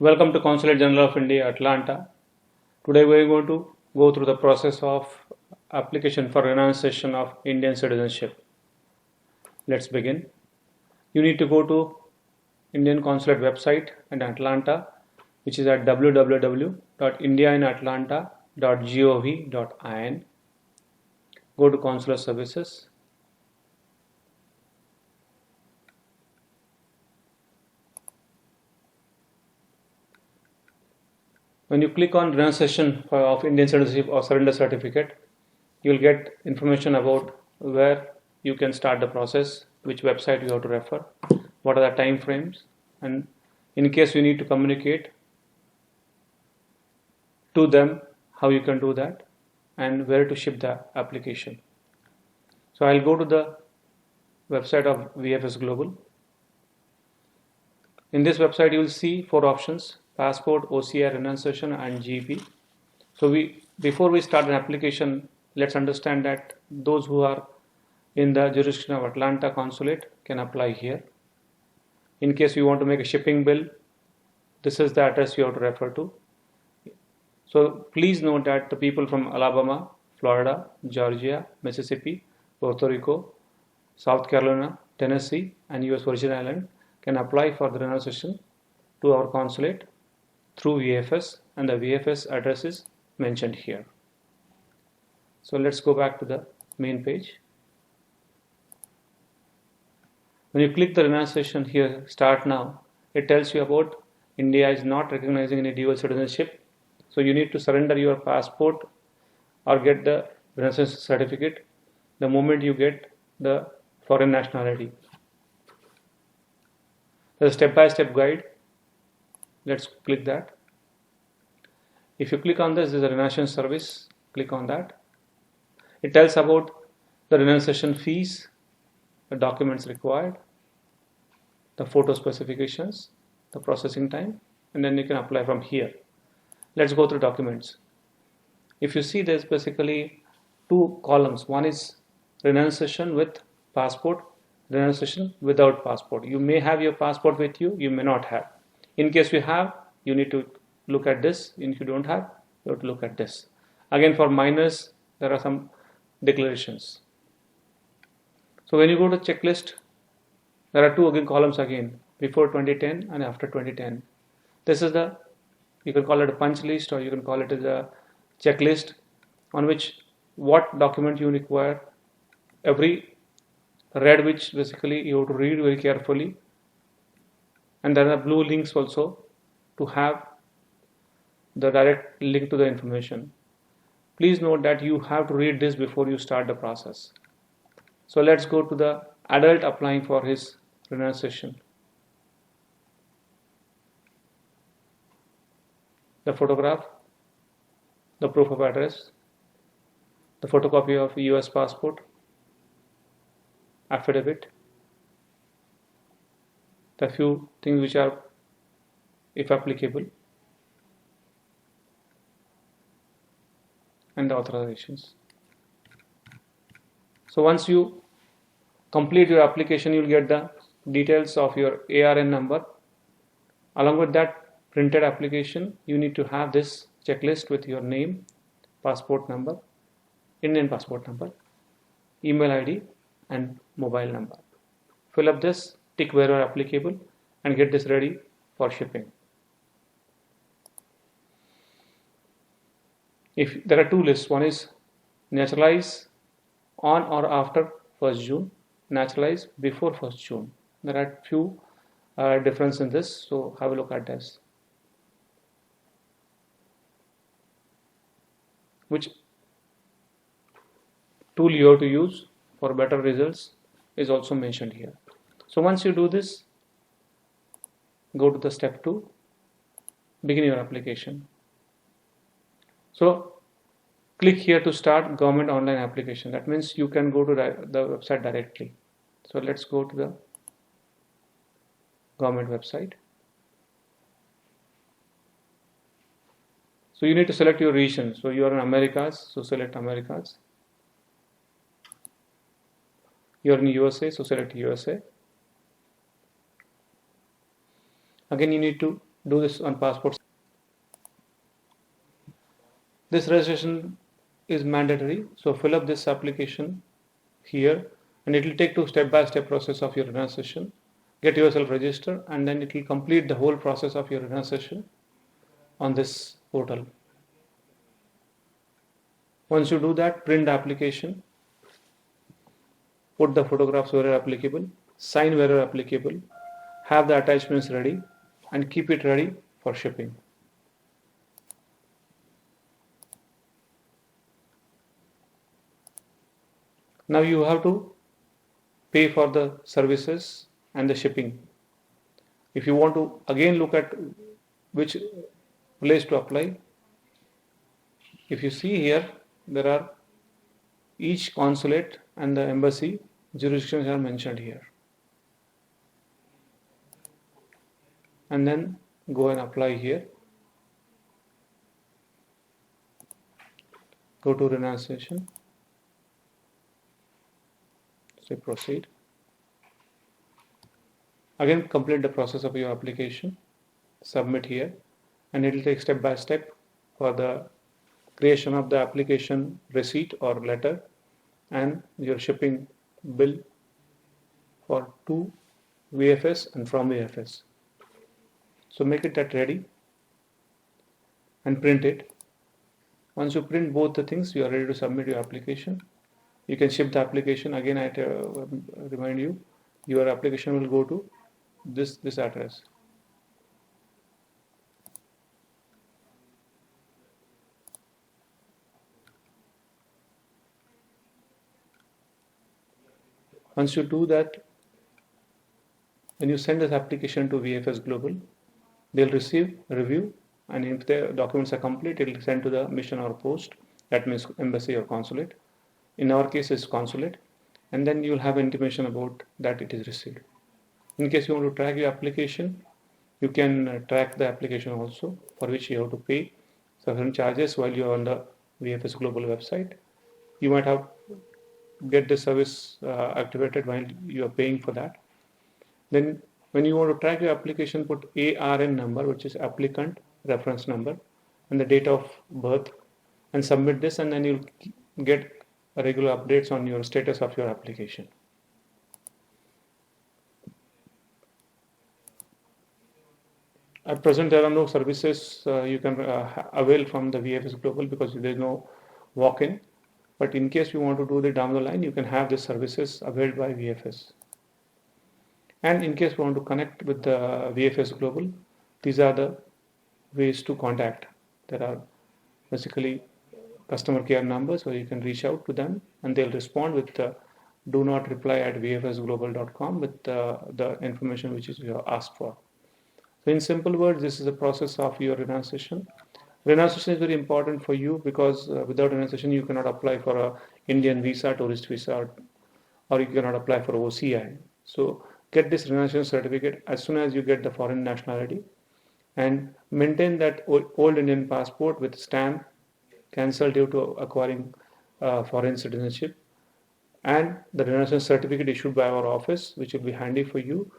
Welcome to Consulate General of India, Atlanta. Today we are going to go through the process of application for renunciation of Indian citizenship. Let's begin. You need to go to Indian Consulate website in Atlanta, which is at www.indiainatlanta.gov.in. Go to Consular Services. When you click on renunciation of Indian citizenship or surrender certificate, you will get information about where you can start the process, which website you have to refer, what are the time frames, and in case you need to communicate to them, how you can do that, and where to ship the application. So I'll go to the website of VFS Global. In this website, you will see 4 options: passport, OCR, renunciation, and GP. So before we start an application, let's understand that those who are in the jurisdiction of Atlanta Consulate can apply here. In case you want to make a shipping bill, this is the address you have to refer to. So please note that the people from Alabama, Florida, Georgia, Mississippi, Puerto Rico, South Carolina, Tennessee, and US Virgin Islands can apply for the renunciation to our consulate through VFS, and the VFS address is mentioned here. So let's go back to the main page. When you click the renunciation here, start now, it tells you about India is not recognizing any dual citizenship. So you need to surrender your passport or get the renunciation certificate the moment you get the foreign nationality. There's a step-by-step guide. Let's click that. If you click on this, there's a renunciation service. Click on that. It tells about the renunciation fees, the documents required, the photo specifications, the processing time, and then you can apply from here. Let's go through documents. If you see, there's basically 2 columns. One is renunciation with passport, renunciation without passport. You may have your passport with you, you may not have. In case you have, you need to look at this. If you don't have, you have to look at this. Again, for minors, there are some declarations. So when you go to checklist, there are 2 columns again, before 2010 and after 2010. This is the, you can call it a punch list, or you can call it as a checklist on which what document you require, every red, which basically you have to read very carefully, and there are blue links also to have the direct link to the information. Please note that you have to read this before you start the process. So let's go to the adult applying for his renunciation. The photograph, the proof of address, the photocopy of US passport, affidavit, the few things which are, if applicable, and the authorizations. So once you complete your application, you'll get the details of your ARN number. Along with that printed application, you need to have this checklist with your name, passport number, Indian passport number, email ID, and mobile number. Fill up this, tick wherever applicable, and get this ready for shipping. If there are 2 lists, one is naturalize on or after 1st June, naturalize before 1st June. There are few difference in this, so have a look at this. Which tool you have to use for better results is also mentioned here. So once you do this, go to the step 2, begin your application. So click here to start government online application. That means you can go to the website directly. So let's go to the government website. So you need to select your region. So you are in Americas, so select Americas. You are in USA, so select USA. Again, you need to do this on passports. This registration is mandatory, so fill up this application here, and it will take you step-by-step process of your renunciation. Get yourself registered, and then it will complete the whole process of your renunciation on this portal. Once you do that, print the application, put the photographs wherever applicable, sign wherever applicable, have the attachments ready, and keep it ready for shipping. Now you have to pay for the services and the shipping. If you want to again look at which place to apply, if you see here, there are each consulate and the embassy jurisdictions are mentioned here. And then go and apply here. Go to renunciation. Say proceed. Again, complete the process of your application. Submit here, and it will take step by step for the creation of the application receipt or letter and your shipping bill for to VFS and from VFS. So make it that ready and print it. Once you print both the things, you are ready to submit your application. You can ship the application. Again, I remind you, your application will go to this address. Once you do that, when you send this application to VFS Global, they'll receive a review, and if the documents are complete, it will send to the mission or post. That means embassy or consulate. In our case, it's consulate, and then you'll have intimation about that it is received. In case you want to track your application, you can track the application also, for which you have to pay certain charges while you are on the VFS Global website. You might have get the service activated while you are paying for that. Then when you want to track your application, put ARN number, which is applicant reference number, and the date of birth, and submit this, and then you'll get regular updates on your status of your application. At present, there are no services you can avail from the VFS Global because there is no walk-in. But in case you want to do the down the line, you can have the services availed by VFS. And in case you want to connect with the VFS Global, these are the ways to contact. There are basically customer care numbers where you can reach out to them, and they'll respond with do not reply at vfsglobal.com with the information which is you have asked for. So in simple words, this is a process of your renunciation. Renunciation is very important for you because without renunciation you cannot apply for a Indian visa, tourist visa, or you cannot apply for OCI. So get this renunciation certificate as soon as you get the foreign nationality, and maintain that old Indian passport with stamp cancelled due to acquiring foreign citizenship, and the renunciation certificate issued by our office, which will be handy for you